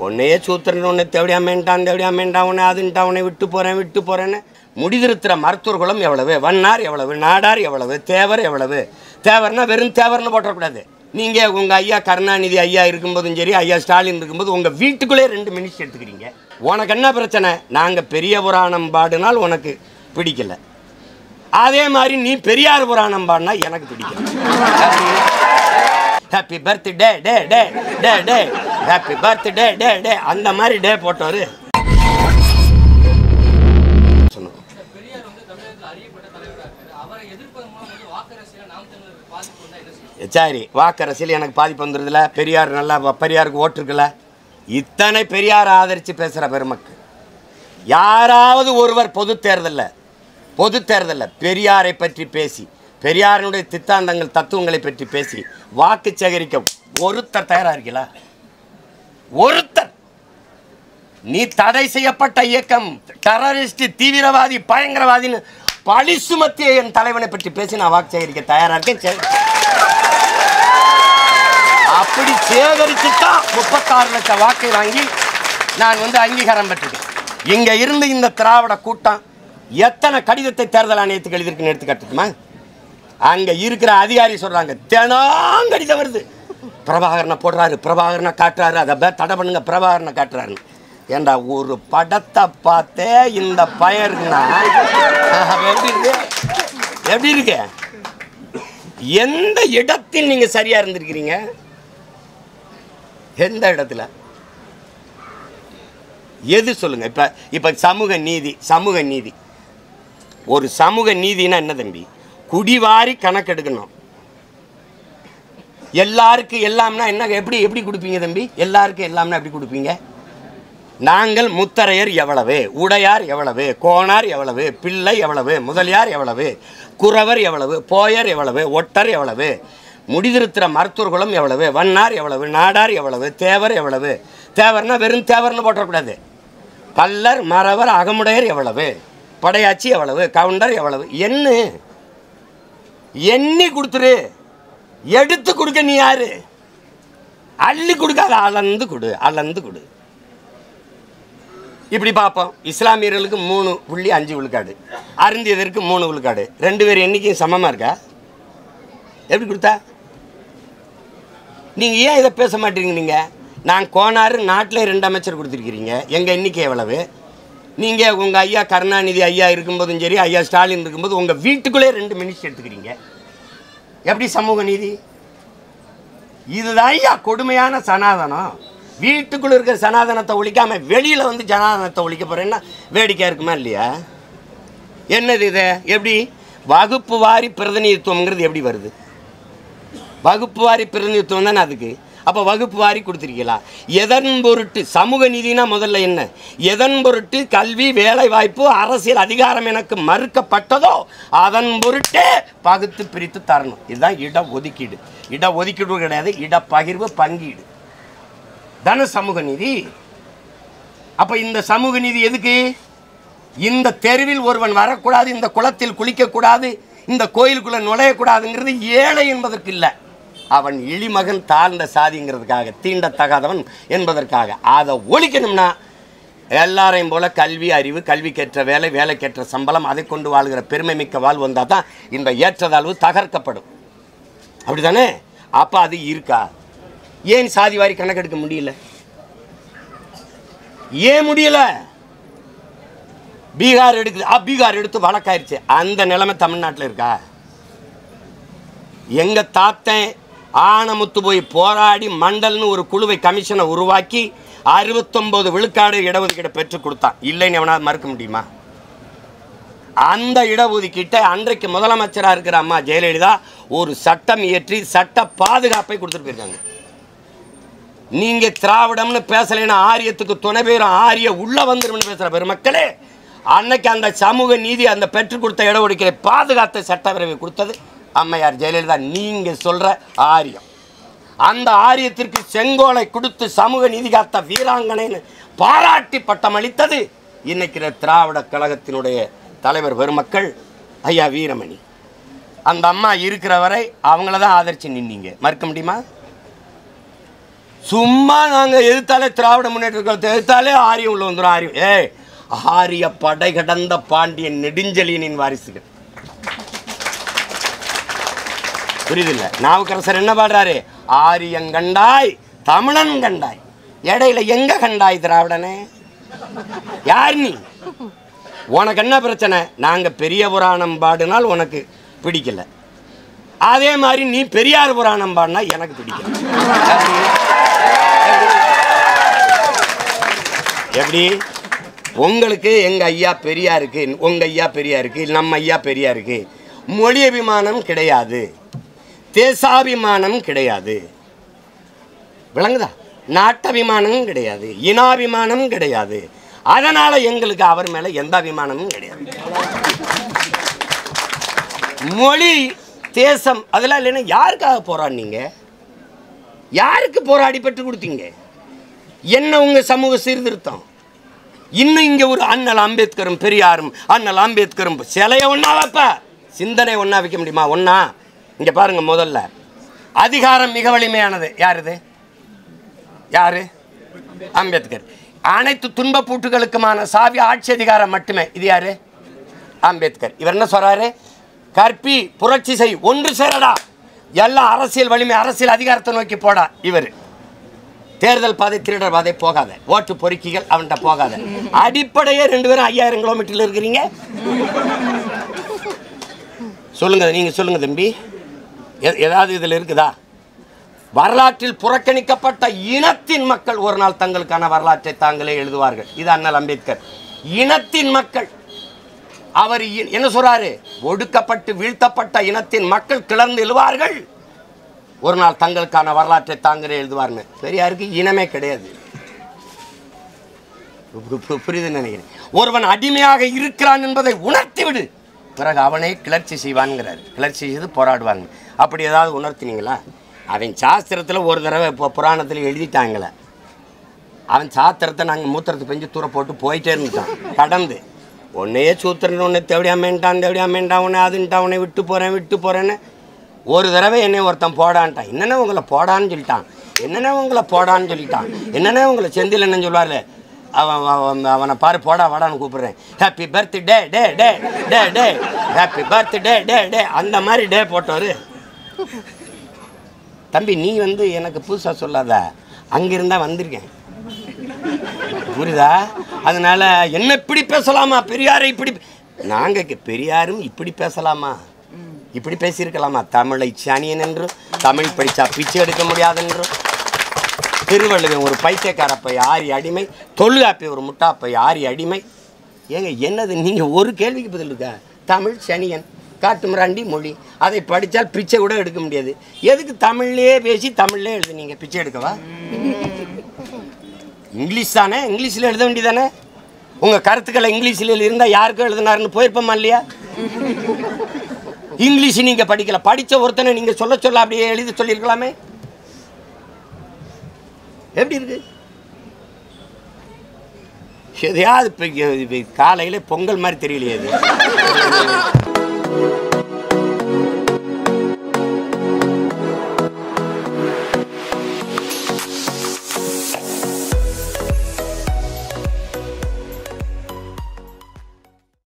உன்னையே சூத்திரன் உன்னை தேவையாமேன்டான் உன்னை அதுன்ட்டான் உன்னை விட்டு போகிறேன்னு முடிதிருத்துகிற மருத்துவர்களும் எவ்வளவு, வண்ணார் எவ்வளவு, நாடார் எவ்வளவு, தேவர் எவ்வளவு. தேவர்னா வெறும் தேவர்னு போட்டக்கூடாது. நீங்கள் உங்கள் ஐயா கருணாநிதி ஐயா இருக்கும்போதும் சரி, ஐயா ஸ்டாலின் இருக்கும்போது உங்கள் வீட்டுக்குள்ளே 2 மினிஸ்டர் எடுத்துக்கிறீங்க. உனக்கு என்ன பிரச்சனை? நாங்கள் பெரிய புராணம் பாடினால் உனக்கு பிடிக்கல, அதே மாதிரி நீ பெரியார் புராணம் பாடினா எனக்கு பிடிக்கல. ஹாப்பி பர்த்டே டே டே டே டே ஹாப்பி பர்த்டே டே டே அந்த மாதிரி டே போட்டவர். சரி, வாக்கரசியல் எனக்கு பாதிப்பு வந்துடுதுல, பெரியார் நல்லா பெரியாருக்கு ஓட்டுருக்குல்ல. இத்தனை பெரியார் ஆதரித்து பேசுகிற பெருமக்கள் யாராவது ஒருவர் பொது தேர்தலில் பெரியாரை பற்றி பேசி, பெரியாரினுடைய சித்தாந்தங்கள் தத்துவங்களை பற்றி பேசி வாக்கு சேகரிக்க ஒருத்தர் தயாராக இருக்கீங்களா? ஒருத்தர். நீ தடை செய்யப்பட்ட இயக்கம், டெரரிஸ்ட், தீவிரவாதி, பயங்கரவாதின்னு பழி சுமத்திய என் தலைவனை பற்றி பேசி நான் வாக்கு சேகரிக்க தயாராக இருக்கேன். அப்படி சேகரிச்சுதான் 36 லட்சம் வாக்கை வாங்கி நான் அங்கீகாரம் பெற்றிருக்கேன். இங்க இருந்து இந்த திராவிட கூட்டம் எத்தனை கடிதத்தை தேர்தல் ஆணையத்துக்கு எழுதியிருக்குன்னு எடுத்துக்காட்டுமா? அங்க இருக்கிற அதிகாரி சொல்றாங்க, தினம் கடிதம் வருது, பிரபாகரனை போடுறாரு, பிரபாகரனை காட்டுறாரு, அதை தடை பண்ணுங்க, பிரபாகரனை காட்டுறாரு. ஏண்டா ஒரு படத்தை பார்த்தே இந்த பயருக்குன்னா எப்படி இருக்கு? எந்த இடத்தில் நீங்க சரியா இருந்திருக்கிறீங்க? எந்த இடத்துல? எது சொல்லுங்க. இப்ப சமூக நீதி ஒரு சமூக நீதினா என்ன தம்பி? குடிவாரி கணக்கெடுக்கணும். எல்லாருக்கும் எல்லாம்னா என்ன? எப்படி கொடுப்பீங்க தம்பி? எல்லாருக்கும் எல்லாம்னா எப்படி கொடுப்பீங்க? நாங்கள் முத்தரையர் எவ்வளவு, உடையார் எவ்வளவு, கோணார் எவ்வளவு, பிள்ளை எவ்வளவு, முதலியார் எவ்வளவு, குறவர் எவ்வளவு, போயர் எவ்வளவு, ஒட்டர் எவ்வளவு, முடிதிருத்துகிற மருத்துவர்களும் எவ்வளவு, வண்ணார் எவ்வளவு, நாடார் எவ்வளவு, தேவர் எவ்வளவு. தேவர்னா வெறும் தேவர்னு போட்டக்கூடாது. பல்லர், மறவர், அகமுடையர் எவ்வளவு, படையாச்சி எவ்வளவு, கவுண்டர் எவ்வளவு. எண்ணி கொடுத்துரு. எடுத்து கொடுக்க நீ யாரு? அள்ளி கொடுக்காத, அளந்து கொடு. இப்படி பார்ப்போம். இஸ்லாமியர்களுக்கு 3.5 விழுக்காடு, அருந்தியதற்கு 3 விழுக்காடு, 2 பேர் எண்ணிக்கையும் சமமாக இருக்கா? எப்படி கொடுத்தா? நீங்கள் ஏன் இதை பேச மாட்டீங்க? நீங்கள் நான் கோனாறு நாட்டில் 2 அமைச்சர் கொடுத்துருக்கிறீங்க, எங்கள் எண்ணிக்கை எவ்வளவு? நீங்கள் உங்கள் ஐயா கருணாநிதி ஐயா இருக்கும்போதும் சரி, ஐயா ஸ்டாலின் இருக்கும்போது உங்கள் வீட்டுக்குள்ளே 2 மினிஸ்டர் எடுத்துக்கிறீங்க. எப்படி சமூக நீதி? இதுதான் ஐயா கொடுமையான சனாதனம். வீட்டுக்குள்ள இருக்கிற சனாதனத்தை ஒழிக்காம வெளியில் ஜனாதனத்தை ஒழிக்க போகிறேன்னா வேடிக்கை இருக்குமா இல்லையா? என்னது இது? எப்படி வகுப்பு வாரி பிரதிநிதித்துவங்கிறது எப்படி வருது? வகுப்பு வாரி பிரதிநிதித்துவம் தானே அதுக்கு. அப்போ வகுப்பு வாரி கொடுத்துருக்கீங்களா? எதன் பொருட்டு சமூக நீதினா முதல்ல என்ன? எதன் பொருட்டு கல்வி, வேலை வாய்ப்பு, அரசியல் அதிகாரம் எனக்கு மறுக்கப்பட்டதோ அதன் பொருட்டே பகுத்து பிரித்து தரணும். இதுதான் இடஒதுக்கீடு. இடஒதுக்கீடு கிடையாது, இடப்பகிர்வு, பங்கீடு தானே சமூக நீதி. அப்போ இந்த சமூக நீதி எதுக்கு? இந்த தெருவில் ஒருவன் வரக்கூடாது, இந்த குளத்தில் குளிக்கக்கூடாது, இந்த கோயிலுக்குள்ளே நுழையக்கூடாதுங்கிறது ஏழை என்பதற்கு இல்லை, அவன் இழிமகன், தாழ்ந்த சாதிங்கிறதுக்காக, தீண்டத்தகாதவன் என்பதற்காக. அதை ஒழிக்கணும்னா எல்லாரையும் போல கல்வி, அறிவு, கல்விக்கேற்ற வேலை, வேலைக்கேற்ற சம்பளம், அதை கொண்டு வாழ்கிற பெருமை மிக்க வாழ்வு வந்தால் தான் இந்த ஏற்றத்தாழ்வு தகர்க்கப்படும். அப்படி தானே? அப்போ அது இருக்கா? ஏன் சாதி வாரி கணக்கெடுக்க முடியல? ஏன் முடியல? பீகார் எடுத்து வழக்காயிருச்சு. அந்த நிலைமை தமிழ்நாட்டில் இருக்கா? எங்க தாத்தன் ஆனமுத்து போய் போராடி மண்டல்னு ஒரு குழுவை, கமிஷனை உருவாக்கி 69 விழுக்காடு இடஒதுக்கீடு பெற்றுக் கொடுத்தான். இல்லைன்னு எவனாவது மறுக்க முடியுமா? அந்த இடஒதுக்கீட்டை அன்றைக்கு முதலமைச்சராக இருக்கிற அம்மா ஜெயலலிதா ஒரு சட்டம் இயற்றி சட்ட பாதுகாப்பை கொடுத்துட்டு போயிருக்காங்க. நீங்க திராவிடம்னு பேசலைன்னா ஆரியத்துக்கு துணை பேரும் ஆரிய உள்ள வந்துடும் பேசுற பெருமக்களே, அன்னைக்கு அந்த சமூக நீதி, அந்த பெற்றுக் கொடுத்த இடஒதுக்கீட்டை பாதுகாத்த சட்டப்பேரவை கொடுத்தது அம்மையார் ஜெயலலிதா. நீங்க சொல்ற ஆரியம், அந்த ஆரியத்திற்கு செங்கோலை கொடுத்து சமூக நீதி காத்த வீராங்கனைன்னு பாராட்டி பட்டம் அளித்தது இன்னைக்கு திராவிட கழகத்தினுடைய தலைவர் பெருமக்கள் ஐயா வீரமணி. அந்த அம்மா இருக்கிற வரை அவங்கள தான் ஆதரிச்சு நின்னீங்க, மறுக்க முடியுமா? சும்மா நாங்கள் எதிர்த்தாலே திராவிட முன்னேற்ற கழகத்தை எதிர்த்தாலே ஆரியம் உள்ள வந்துடும். ஆரியம் ஆரிய படை கடந்த பாண்டியன் நெடுஞ்செழியனின் வாரிசுகள். புரியுதில்ல? நாவுக்கரசர் என்ன பாடுறாரு? ஆரியன் கண்டாய் தமிழன் கண்டாய், இடையில எங்க கண்டாய் திராவிடனே? யார் நீ? உனக்கு என்ன பிரச்சனை? நாங்க பெரிய புராணம் பாடினால் உனக்கு பிடிக்கல, அதே மாதிரி நீ பெரியார் புராணம் பாடினா எனக்கு பிடிக்கல. எப்படி? உங்களுக்கு எங்க ஐயா பெரியாருக்கு, உங்க ஐயா பெரியாருக்கு, நம்ம ஐயா பெரியாருக்கு மொழி அபிமானம் கிடையாது, தேசாபிமானம் கிடையாது, விளங்குதா? நாட்டபிமானம் கிடையாது, இனாபிமானம் கிடையாது. அதனால எங்களுக்கு அவர் மேல எந்த அபிமானமும் கிடையாது. மொழி தேசம் அதெல்லாம் இல்லைன்னா யாருக்காக போராடினீங்க? யாருக்கு போராடி பெற்று கொடுத்தீங்க? என்ன உங்க சமூக சீர்திருத்தம்? இன்னும் இங்க ஒரு அண்ணல் அம்பேத்கரும் பெரியாரும் அண்ணல் அம்பேத்கரும் சிலைய ஒன்னா வைப்ப, சிந்தனை ஒன்னா வைக்க முடியுமா? ஒன்னா? இங்க பாருங்க, முதல்ல அதிகாரம் மிக வலிமையானது யாருது? யாரு? அம்பேத்கர். அனைத்து துன்ப பூட்டுகளுக்குமான சாவி ஆட்சி அதிகாரம் மட்டுமே. இது யாரு? அம்பேத்கர். இவர் என்ன சொல்றாரு? கற்பி, புரட்சி செய், ஒன்று சேரடா, எல்லாம் அரசியல் வலிமை, அரசியல் அதிகாரத்தை நோக்கி போடா. இவர் தேர்தல் பாதை, திருடர் பாதை போகாத, ஓட்டு பொறுக்கிகள் அவன்கிட்ட போகாத. அடிப்படையே 2 பேரும் 5000 கிலோமீட்டர்ல இருக்கிறீங்க. சொல்லுங்க, நீங்க சொல்லுங்க தம்பி, ஏதாவது இதுல இருக்குதா? வரலாற்றில் புறக்கணிக்கப்பட்ட இனத்தின் மக்கள் ஒரு நாள் தங்களுக்கான வரலாற்றை தாங்களே எழுதுவார்கள். இது அண்ணல் அம்பேத்கர். இனத்தின் மக்கள். அவர் என்ன சொல்றாரு? ஒடுக்கப்பட்டு வீழ்த்தப்பட்ட இனத்தின் மக்கள் கிளர்ந்து எழுவார்கள், ஒரு நாள் தங்களுக்கான வரலாற்றை தாங்களே எழுதுவார்கள். பெரியாருக்கு இனமே கிடையாது. புரியுதுன்னு நினைக்கிறேன். ஒருவன் அடிமையாக இருக்கிறான் என்பதை உணர்த்தி விடு, பிறகு அவனே கிளர்ச்சி செய்வான்ங்கிறாரு. கிளர்ச்சி செய்து போராடுவாங்க. அப்படி ஏதாவது உணர்த்தினீங்களா? அவன் சாஸ்திரத்தில் ஒரு தடவை இப்போ புராணத்தில் எழுதிட்டாங்களே, அவன் சாஸ்திரத்தை நாங்கள் மூத்திரத்தை பெஞ்சு தூர போட்டு போயிட்டே இருந்துட்டான். கடந்து உன்னையே சூத்திரன், உன்னை தேவடியாமேன்டான், உன்னை அதுன்ட்டான், உன்னை விட்டு போகிறேன்னு ஒரு தடவை என்னை ஒருத்தன் போடான்ட்டான். என்னென்ன உங்களை போடான்னு சொல்லிட்டான், என்னென்ன உங்களை போடான்னு சொல்லிட்டான், என்னென்ன உங்களை செந்தில் என்னன்னு சொல்லுவார்ல, அவனை பாரு போடா வாடான்னு கூப்பிடுறேன். ஹாப்பி பர்த்டே டே டே டே டே, ஹாப்பி பர்த்டே டே டே, அந்த மாதிரி டே போட்டவர். தம்பி நீ எனக்கு புதுசாக சொல்லாத, அங்கிருந்தா வந்திருக்கேன், புரியுதா? அதனால என்ன இப்படி பேசலாமா? பெரியாரை இப்படி நாங்கள் பெரியாரும் இப்படி பேசலாமா? இப்படி பேசியிருக்கலாமா? தமிழை சனியன் என்றும், தமிழ் படித்தா பிச்சை எடுக்க முடியாதென்றும், திருவள்ளுவன் ஒரு பைத்தியக்காரப்பை 6 அடிமை, தொல்காப்பி ஒரு முட்டாப்பை 6 அடிமை. ஏங்க என்னது? நீங்கள் ஒரு கேள்விக்கு பதில் இருக்கா? தமிழ் சனியன், காட்டு மிராண்டி மொழி, அதை படித்தால் பிச்சை கூட எடுக்க முடியாது. எதுக்கு தமிழ்லேயே பேசி தமிழ்லேயே எழுதுனீங்க? பிச்சை எடுக்கவா? இங்கிலீஷ் தானே, இங்கிலீஷில் எழுத வேண்டியதானே? உங்கள் கருத்துக்களை இங்கிலீஷில் இருந்தால் யாருக்கும் எழுதினாருன்னு போயிருப்போமா இல்லையா? இங்கிலீஷ் நீங்கள் படிக்கல, படித்த ஒருத்தனை நீங்கள் சொல்ல அப்படியே எழுதி சொல்லியிருக்கலாமே. எப்படி இருக்கு? எதையாவது காலையில் பொங்கல் மாதிரி தெரியலையே அது.